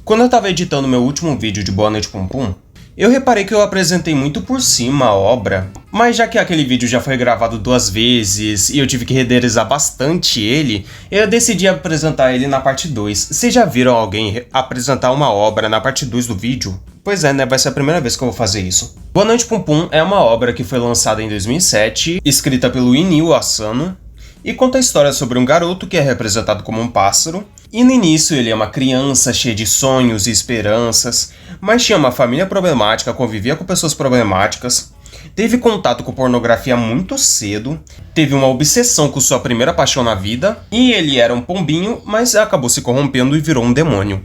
Quando eu tava editando meu último vídeo de Boa Noite Pum Pum, eu reparei que eu apresentei muito por cima a obra, mas já que aquele vídeo já foi gravado 2 vezes e eu tive que renderizar bastante ele, eu decidi apresentar ele na parte 2. Vocês já viram alguém apresentar uma obra na parte 2 do vídeo? Pois é, né? Vai ser a primeira vez que eu vou fazer isso. Boa Noite Pum Pum é uma obra que foi lançada em 2007, escrita pelo Inio Asano, e conta a história sobre um garoto que é representado como um pássaro, e no início ele é uma criança cheia de sonhos e esperanças, mas tinha uma família problemática, convivia com pessoas problemáticas, teve contato com pornografia muito cedo, teve uma obsessão com sua primeira paixão na vida, e ele era um pombinho, mas acabou se corrompendo e virou um demônio.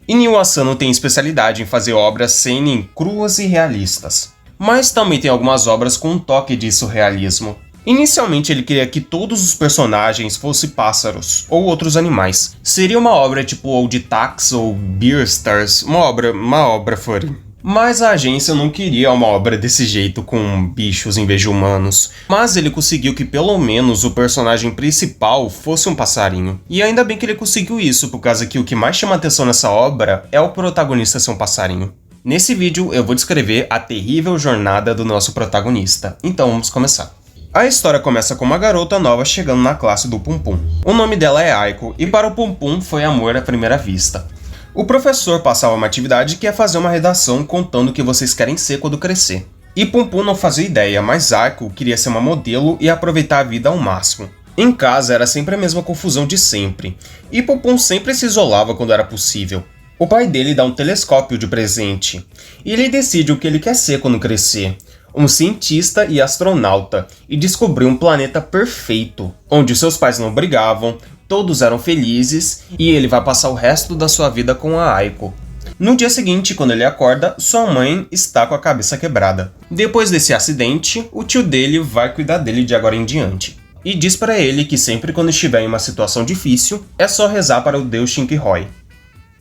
Inio Asano tem especialidade em fazer obras seinen cruas e realistas, mas também tem algumas obras com um toque de surrealismo. Inicialmente ele queria que todos os personagens fossem pássaros ou outros animais. Seria uma obra tipo Old Tax ou Beastars, uma obra furry. Mas a agência não queria uma obra desse jeito com bichos em vez de humanos. Mas ele conseguiu que pelo menos o personagem principal fosse um passarinho. E ainda bem que ele conseguiu isso, por causa que o que mais chama atenção nessa obra é o protagonista ser um passarinho. Nesse vídeo eu vou descrever a terrível jornada do nosso protagonista. Então vamos começar. A história começa com uma garota nova chegando na classe do Pum Pum. O nome dela é Aiko, e para o Pum Pum foi amor à primeira vista. O professor passava uma atividade que é fazer uma redação contando o que vocês querem ser quando crescer. E Pum Pum não fazia ideia, mas Aiko queria ser uma modelo e aproveitar a vida ao máximo. Em casa era sempre a mesma confusão de sempre, e Pum Pum sempre se isolava quando era possível. O pai dele dá um telescópio de presente, e ele decide o que ele quer ser quando crescer. Um cientista e astronauta, e descobriu um planeta perfeito, onde seus pais não brigavam, todos eram felizes, e ele vai passar o resto da sua vida com a Aiko. No dia seguinte, quando ele acorda, sua mãe está com a cabeça quebrada. Depois desse acidente, o tio dele vai cuidar dele de agora em diante. E diz pra ele que sempre quando estiver em uma situação difícil, é só rezar para o deus Chinky-Roy.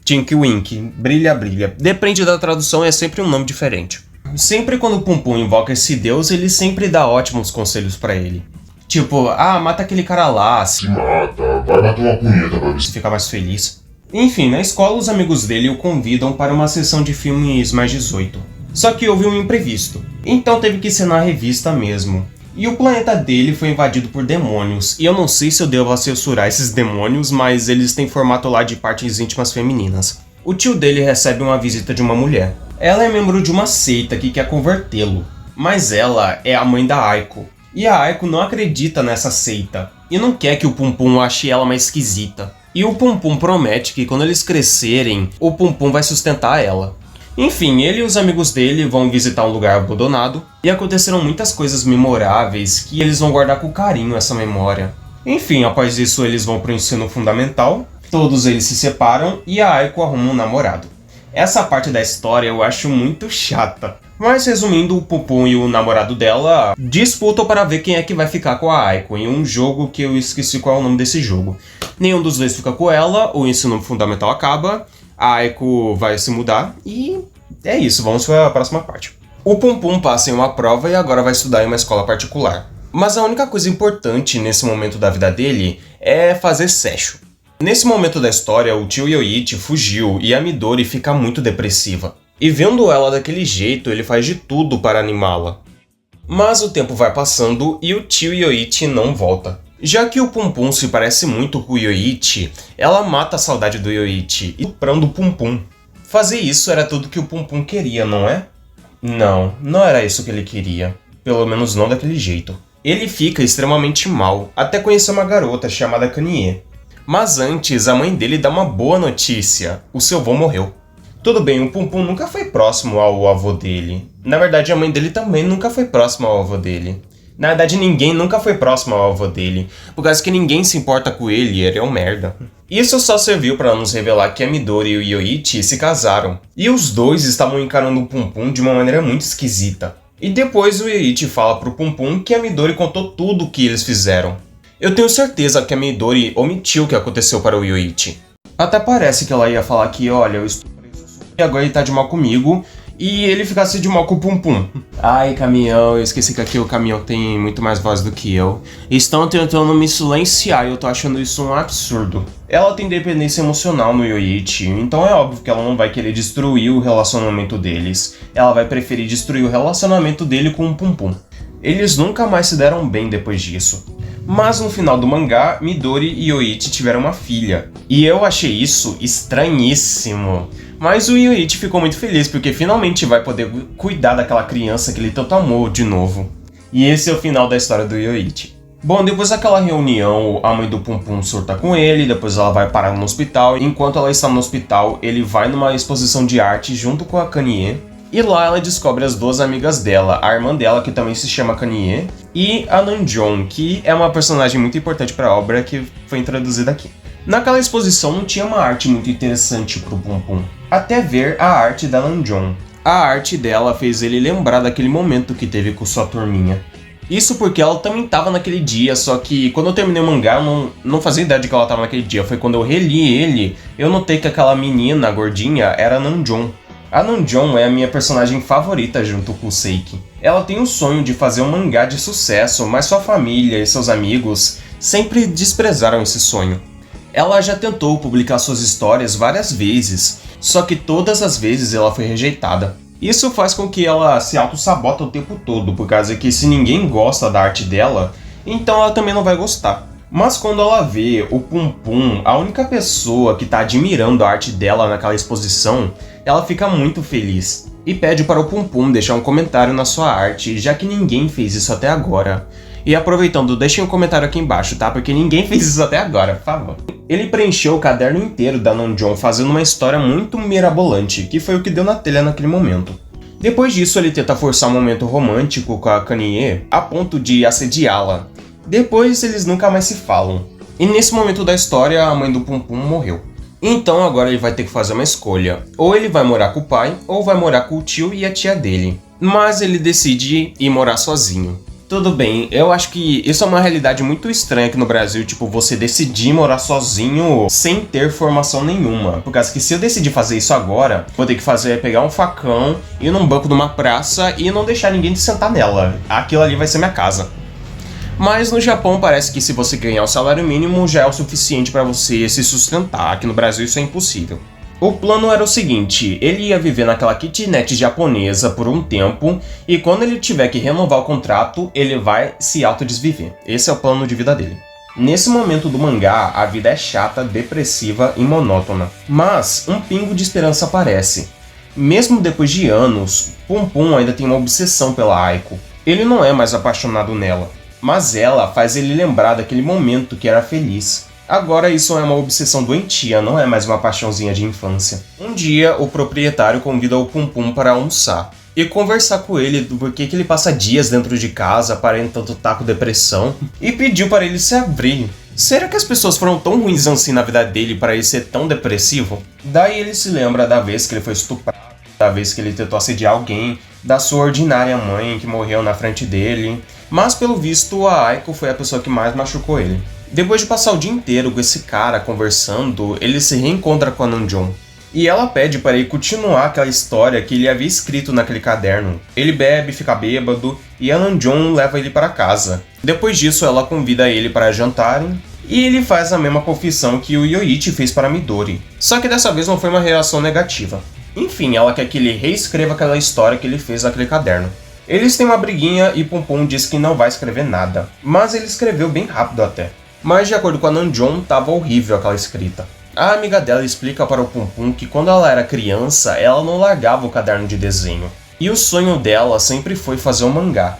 Chinky-Wink, brilha, brilha. Depende da tradução, é sempre um nome diferente. Sempre quando o Pum Pum invoca esse deus, ele sempre dá ótimos conselhos pra ele. Tipo, mata aquele cara lá, se mata, vai bater uma punheta pra ver se fica mais feliz. Enfim, na escola os amigos dele o convidam para uma sessão de filmes mais 18. Só que houve um imprevisto, então teve que ser na revista mesmo. E o planeta dele foi invadido por demônios, e eu não sei se eu devo censurar esses demônios, mas eles têm formato lá de partes íntimas femininas. O tio dele recebe uma visita de uma mulher. Ela é membro de uma seita que quer convertê-lo, mas ela é a mãe da Aiko. E a Aiko não acredita nessa seita, e não quer que o Pum Pum ache ela mais esquisita. E o Pum Pum promete que quando eles crescerem, o Pum Pum vai sustentar ela. Enfim, ele e os amigos dele vão visitar um lugar abandonado, e aconteceram muitas coisas memoráveis que eles vão guardar com carinho essa memória. Enfim, após isso eles vão pro ensino fundamental, todos eles se separam e a Aiko arruma um namorado. Essa parte da história eu acho muito chata. Mas resumindo, o Pum Pum e o namorado dela disputam para ver quem é que vai ficar com a Aiko em um jogo que eu esqueci qual é o nome desse jogo. Nenhum dos dois fica com ela, o ensino fundamental acaba, a Aiko vai se mudar e é isso, vamos para a próxima parte. O Pum Pum passa em uma prova e agora vai estudar em uma escola particular. Mas a única coisa importante nesse momento da vida dele é fazer sexo. Nesse momento da história, o tio Yoichi fugiu e a Midori fica muito depressiva. E vendo ela daquele jeito, ele faz de tudo para animá-la. Mas o tempo vai passando e o tio Yoichi não volta. Já que o Pum Pum se parece muito com o Yoichi, ela mata a saudade do Yoichi, estuprando o Pum Pum. Fazer isso era tudo que o Pum Pum queria, não é? Não, não era isso que ele queria. Pelo menos não daquele jeito. Ele fica extremamente mal, até conhecer uma garota chamada Kanye. Mas antes, a mãe dele dá uma boa notícia. O seu avô morreu. Tudo bem, o Pum Pum nunca foi próximo ao avô dele. Na verdade, a mãe dele também nunca foi próxima ao avô dele. Na verdade, ninguém nunca foi próximo ao avô dele. Por causa que ninguém se importa com ele é um merda. Isso só serviu para nos revelar que a Midori e o Yoichi se casaram. E os dois estavam encarando o Pum Pum de uma maneira muito esquisita. E depois o Yoichi fala pro Pum Pum que a Midori contou tudo o que eles fizeram. Eu tenho certeza que a Midori omitiu o que aconteceu para o Yoichi. Até parece que ela ia falar que, olha, eu estuprei e agora ele tá de mal comigo, e ele ficasse de mal com o Pum Pum. Ai, caminhão, eu esqueci que aqui o caminhão tem muito mais voz do que eu. Estão tentando me silenciar e eu tô achando isso um absurdo. Ela tem dependência emocional no Yoichi, então é óbvio que ela não vai querer destruir o relacionamento deles. Ela vai preferir destruir o relacionamento dele com o Pum Pum. Eles nunca mais se deram bem depois disso. Mas no final do mangá, Midori e Yoichi tiveram uma filha. E eu achei isso estranhíssimo. Mas o Yoichi ficou muito feliz porque finalmente vai poder cuidar daquela criança que ele tanto amou de novo. E esse é o final da história do Yoichi. Bom, depois daquela reunião, a mãe do Pum Pum surta com ele, depois ela vai parar no hospital. Enquanto ela está no hospital, ele vai numa exposição de arte junto com a Kanye. E lá ela descobre as duas amigas dela, a irmã dela, que também se chama Kanye, e a Namjoon, que é uma personagem muito importante para a obra que foi introduzida aqui. Naquela exposição não tinha uma arte muito interessante pro Pum Pum, até ver a arte da Namjoon. A arte dela fez ele lembrar daquele momento que teve com sua turminha. Isso porque ela também estava naquele dia, só que quando eu terminei o mangá eu não fazia ideia de que ela estava naquele dia. Foi quando eu reli ele, eu notei que aquela menina, a gordinha, era a Namjoon. A Namjoon é a minha personagem favorita junto com o Seiki. Ela tem o sonho de fazer um mangá de sucesso, mas sua família e seus amigos sempre desprezaram esse sonho. Ela já tentou publicar suas histórias várias vezes, só que todas as vezes ela foi rejeitada. Isso faz com que ela se auto-sabota o tempo todo, por causa que se ninguém gosta da arte dela, então ela também não vai gostar. Mas quando ela vê o Pum Pum, a única pessoa que está admirando a arte dela naquela exposição, ela fica muito feliz. E pede para o Pum Pum deixar um comentário na sua arte, já que ninguém fez isso até agora. E aproveitando, deixem um comentário aqui embaixo, tá? Porque ninguém fez isso até agora, por favor. Ele preencheu o caderno inteiro da Namjoon fazendo uma história muito mirabolante, que foi o que deu na telha naquele momento. Depois disso, ele tenta forçar um momento romântico com a Kanye, a ponto de assediá-la. Depois, eles nunca mais se falam. E nesse momento da história, a mãe do Pum Pum morreu. Então agora ele vai ter que fazer uma escolha. Ou ele vai morar com o pai, ou vai morar com o tio e a tia dele. Mas ele decide ir morar sozinho. Tudo bem, eu acho que isso é uma realidade muito estranha aqui no Brasil, tipo, você decidir morar sozinho sem ter formação nenhuma. Por causa que se eu decidir fazer isso agora, vou ter que pegar um facão, ir num banco de uma praça e não deixar ninguém te sentar nela. Aquilo ali vai ser minha casa. Mas no Japão parece que se você ganhar o salário mínimo já é o suficiente para você se sustentar. Aqui no Brasil isso é impossível. O plano era o seguinte, ele ia viver naquela kitnet japonesa por um tempo e quando ele tiver que renovar o contrato, ele vai se autodesviver. Esse é o plano de vida dele. Nesse momento do mangá, a vida é chata, depressiva e monótona. Mas um pingo de esperança aparece. Mesmo depois de anos, Pum Pum ainda tem uma obsessão pela Aiko. Ele não é mais apaixonado nela, mas ela faz ele lembrar daquele momento que era feliz. Agora isso é uma obsessão doentia, não é mais uma paixãozinha de infância. Um dia, o proprietário convida o Pum Pum para almoçar e conversar com ele do porquê que ele passa dias dentro de casa, aparentando estar com depressão, e pediu para ele se abrir. Será que as pessoas foram tão ruins assim na vida dele para ele ser tão depressivo? Daí ele se lembra da vez que ele foi estuprado, da vez que ele tentou assediar alguém, da sua ordinária mãe que morreu na frente dele, mas pelo visto a Aiko foi a pessoa que mais machucou ele. Depois de passar o dia inteiro com esse cara conversando, ele se reencontra com a Namjoon. E ela pede para ele continuar aquela história que ele havia escrito naquele caderno. Ele bebe, fica bêbado, e a Namjoon leva ele para casa. Depois disso, ela convida ele para jantarem, e ele faz a mesma confissão que o Yoichi fez para Midori. Só que dessa vez não foi uma reação negativa. Enfim, ela quer que ele reescreva aquela história que ele fez naquele caderno. Eles têm uma briguinha e Pum Pum diz que não vai escrever nada, mas ele escreveu bem rápido até. Mas de acordo com a Namjoon, tava horrível aquela escrita. A amiga dela explica para o Pum Pum que quando ela era criança, ela não largava o caderno de desenho. E o sonho dela sempre foi fazer um mangá.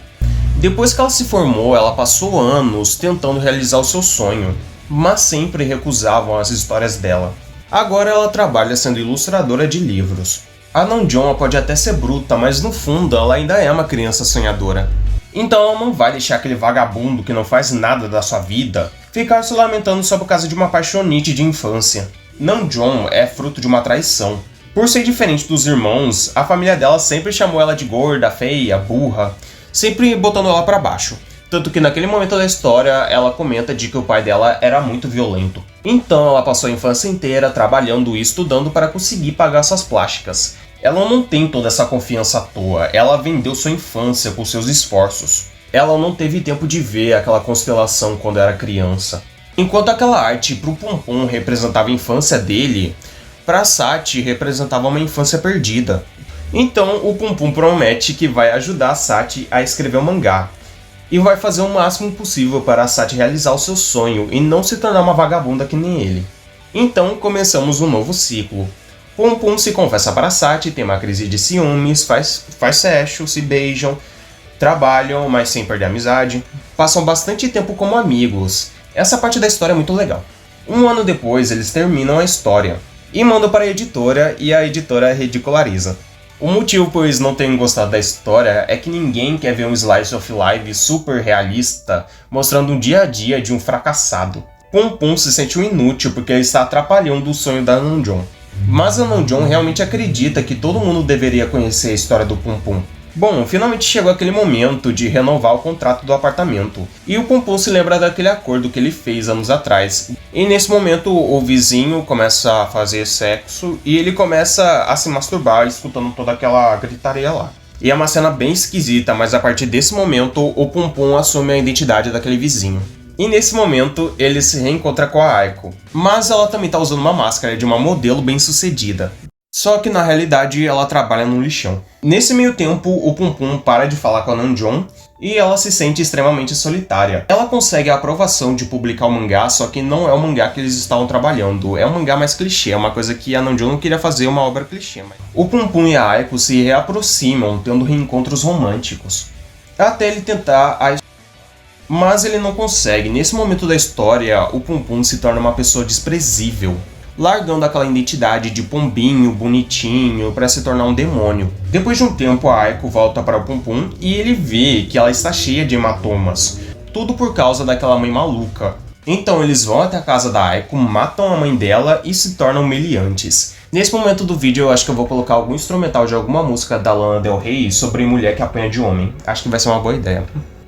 Depois que ela se formou, ela passou anos tentando realizar o seu sonho, mas sempre recusavam as histórias dela. Agora ela trabalha sendo ilustradora de livros. A Namjoon pode até ser bruta, mas no fundo ela ainda é uma criança sonhadora. Então ela não vai deixar aquele vagabundo que não faz nada da sua vida ficar se lamentando só por causa de uma paixonite de infância. Namjoon é fruto de uma traição. Por ser diferente dos irmãos, a família dela sempre chamou ela de gorda, feia, burra, sempre botando ela pra baixo. Tanto que naquele momento da história, ela comenta de que o pai dela era muito violento. Então ela passou a infância inteira trabalhando e estudando para conseguir pagar suas plásticas. Ela não tem toda essa confiança à toa, ela vendeu sua infância com seus esforços. Ela não teve tempo de ver aquela constelação quando era criança. Enquanto aquela arte pro Pum Pum representava a infância dele, pra Sachi representava uma infância perdida. Então o Pum Pum promete que vai ajudar a Sachi a escrever o mangá. E vai fazer o máximo possível para a Sachi realizar o seu sonho e não se tornar uma vagabunda que nem ele. Então começamos um novo ciclo. Pum Pum se confessa para Sachi, tem uma crise de ciúmes, faz sexo, se beijam, trabalham, mas sem perder a amizade. Passam bastante tempo como amigos. Essa parte da história é muito legal. Um ano depois eles terminam a história e mandam para a editora e a editora ridiculariza. O motivo por eles não terem gostado da história é que ninguém quer ver um slice of life super realista mostrando um dia a dia de um fracassado. Pum Pum se sente um inútil porque ele está atrapalhando o sonho da Namjoon. Mas a Namjoon realmente acredita que todo mundo deveria conhecer a história do Pum Pum. Bom, finalmente chegou aquele momento de renovar o contrato do apartamento, e o Pum Pum se lembra daquele acordo que ele fez anos atrás. E nesse momento o vizinho começa a fazer sexo e ele começa a se masturbar escutando toda aquela gritaria lá. E é uma cena bem esquisita, mas a partir desse momento o Pum Pum assume a identidade daquele vizinho. E nesse momento ele se reencontra com a Aiko, mas ela também tá usando uma máscara de uma modelo bem sucedida. Só que na realidade ela trabalha no lixão. Nesse meio tempo, o Pum Pum para de falar com a Namjoon e ela se sente extremamente solitária. Ela consegue a aprovação de publicar o mangá, só que não é o mangá que eles estavam trabalhando. É um mangá mais clichê, é uma coisa que a Namjoon não queria fazer, uma obra clichê. O Pum Pum e a Aiko se reaproximam, tendo reencontros românticos. Até ele tentar mas ele não consegue. Nesse momento da história, o Pum Pum se torna uma pessoa desprezível, largando aquela identidade de pombinho, bonitinho, para se tornar um demônio. Depois de um tempo, a Aiko volta para o Pum Pum e ele vê que ela está cheia de hematomas. Tudo por causa daquela mãe maluca. Então eles vão até a casa da Aiko, matam a mãe dela e se tornam meliantes. Nesse momento do vídeo eu acho que eu vou colocar algum instrumental de alguma música da Lana Del Rey sobre mulher que apanha de homem. Acho que vai ser uma boa ideia.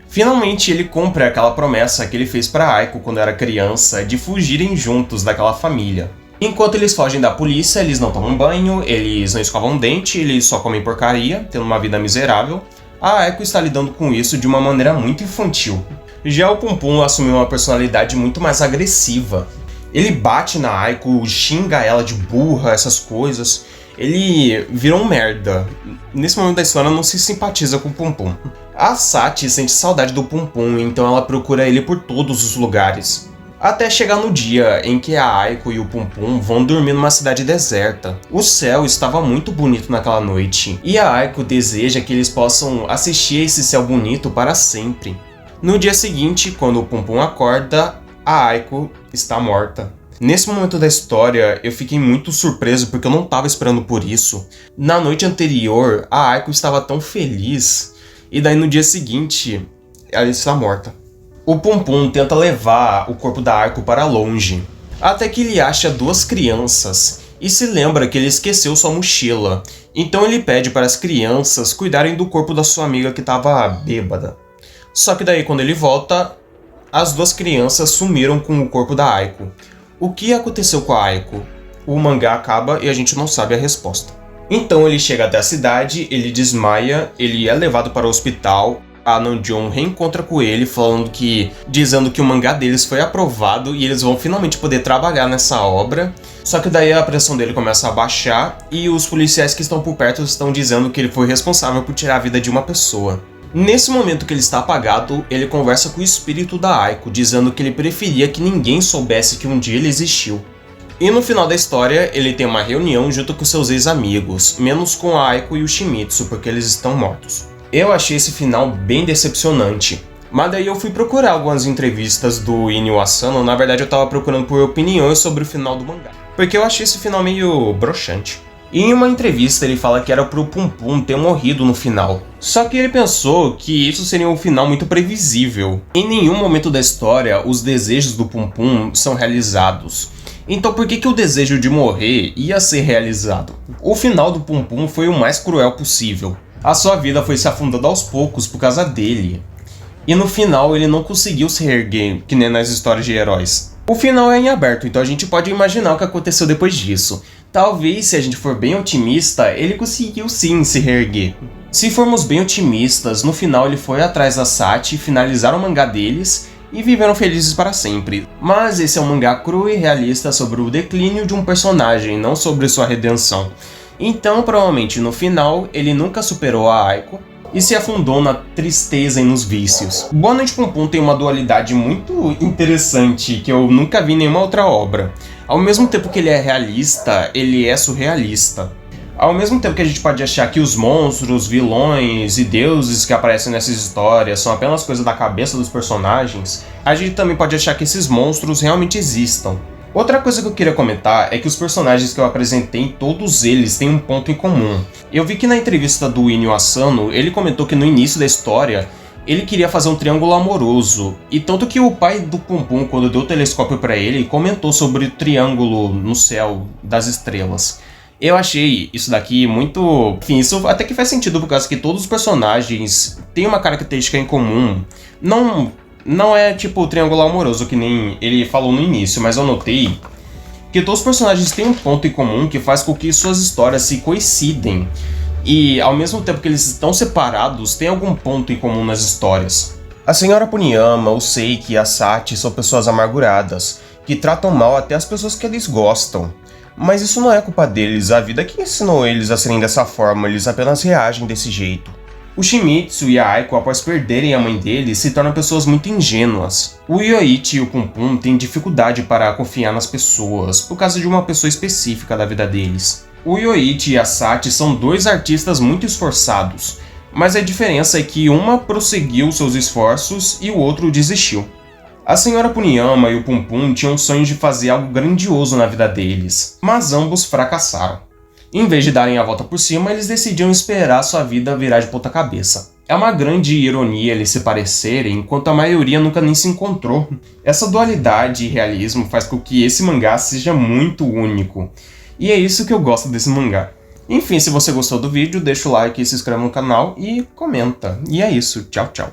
Finalmente ele cumpre aquela promessa que ele fez para Aiko quando era criança de fugirem juntos daquela família. Enquanto eles fogem da polícia, eles não tomam banho, eles não escovam dente, eles só comem porcaria, tendo uma vida miserável. A Aiko está lidando com isso de uma maneira muito infantil. Já o Pum Pum assumiu uma personalidade muito mais agressiva. Ele bate na Aiko, xinga ela de burra, essas coisas. Ele virou um merda. Nesse momento da história não se simpatiza com o Pum Pum. A Sachi sente saudade do Pum Pum, então ela procura ele por todos os lugares. Até chegar no dia em que a Aiko e o Pum Pum vão dormir numa cidade deserta. O céu estava muito bonito naquela noite, e a Aiko deseja que eles possam assistir esse céu bonito para sempre. No dia seguinte, quando o Pum Pum acorda, a Aiko está morta. Nesse momento da história, eu fiquei muito surpreso porque eu não estava esperando por isso. Na noite anterior, a Aiko estava tão feliz, e daí no dia seguinte, ela está morta. O Pum Pum tenta levar o corpo da Aiko para longe, até que ele acha duas crianças e se lembra que ele esqueceu sua mochila. Então ele pede para as crianças cuidarem do corpo da sua amiga que estava bêbada. Só que daí quando ele volta, as duas crianças sumiram com o corpo da Aiko. O que aconteceu com a Aiko? O mangá acaba e a gente não sabe a resposta. Então ele chega até a cidade, ele desmaia, ele é levado para o hospital. A Namjoon reencontra com ele, dizendo que o mangá deles foi aprovado e eles vão finalmente poder trabalhar nessa obra. Só que daí a pressão dele começa a baixar e os policiais que estão por perto estão dizendo que ele foi responsável por tirar a vida de uma pessoa. Nesse momento que ele está apagado, ele conversa com o espírito da Aiko, dizendo que ele preferia que ninguém soubesse que um dia ele existiu. E no final da história, ele tem uma reunião junto com seus ex-amigos, menos com a Aiko e o Shimizu, porque eles estão mortos. Eu achei esse final bem decepcionante, mas daí eu fui procurar algumas entrevistas do Inio Asano. Na verdade eu tava procurando por opiniões sobre o final do mangá, porque eu achei esse final meio broxante. E em uma entrevista ele fala que era pro Pum Pum ter morrido no final, só que ele pensou que isso seria um final muito previsível. Em nenhum momento da história os desejos do Pum Pum são realizados. Então por que o desejo de morrer ia ser realizado? O final do Pum Pum foi o mais cruel possível. A sua vida foi se afundando aos poucos por causa dele. E no final ele não conseguiu se reerguer, que nem nas histórias de heróis. O final é em aberto, então a gente pode imaginar o que aconteceu depois disso. Talvez, se a gente for bem otimista, ele conseguiu sim se reerguer. Se formos bem otimistas, no final ele foi atrás da Sachi, finalizaram o mangá deles e viveram felizes para sempre. Mas esse é um mangá cru e realista sobre o declínio de um personagem, não sobre sua redenção. Então, provavelmente no final, ele nunca superou a Aiko e se afundou na tristeza e nos vícios. Boa Noite Pum Pum tem uma dualidade muito interessante que eu nunca vi em nenhuma outra obra. Ao mesmo tempo que ele é realista, ele é surrealista. Ao mesmo tempo que a gente pode achar que os monstros, vilões e deuses que aparecem nessas histórias são apenas coisa da cabeça dos personagens, a gente também pode achar que esses monstros realmente existam. Outra coisa que eu queria comentar é que os personagens que eu apresentei, todos eles têm um ponto em comum. Eu vi que na entrevista do Inyo Asano, ele comentou que no início da história, ele queria fazer um triângulo amoroso, e tanto que o pai do Pum Pum, quando deu o telescópio pra ele, comentou sobre o triângulo no céu das estrelas. Eu achei isso daqui muito... Enfim, isso até que faz sentido por causa que todos os personagens têm uma característica em comum. Não é tipo o triângulo amoroso que nem ele falou no início, mas eu notei que todos os personagens têm um ponto em comum que faz com que suas histórias se coincidem. E ao mesmo tempo que eles estão separados, tem algum ponto em comum nas histórias. A Senhora Puniyama, o Seiki e a Sachi são pessoas amarguradas, que tratam mal até as pessoas que eles gostam. Mas isso não é culpa deles, a vida que ensinou eles a serem dessa forma, eles apenas reagem desse jeito. O Shimizu e a Aiko, após perderem a mãe deles, se tornam pessoas muito ingênuas. O Yoichi e o Pum Pum têm dificuldade para confiar nas pessoas, por causa de uma pessoa específica da vida deles. O Yoichi e a Sachi são dois artistas muito esforçados, mas a diferença é que uma prosseguiu seus esforços e o outro desistiu. A Senhora Puniyama e o Pum Pum tinham sonhos de fazer algo grandioso na vida deles, mas ambos fracassaram. Em vez de darem a volta por cima, eles decidiram esperar sua vida virar de ponta cabeça. É uma grande ironia eles se parecerem, enquanto a maioria nunca nem se encontrou. Essa dualidade e realismo faz com que esse mangá seja muito único. E é isso que eu gosto desse mangá. Enfim, se você gostou do vídeo, deixa o like, se inscreve no canal e comenta. E é isso, tchau, tchau.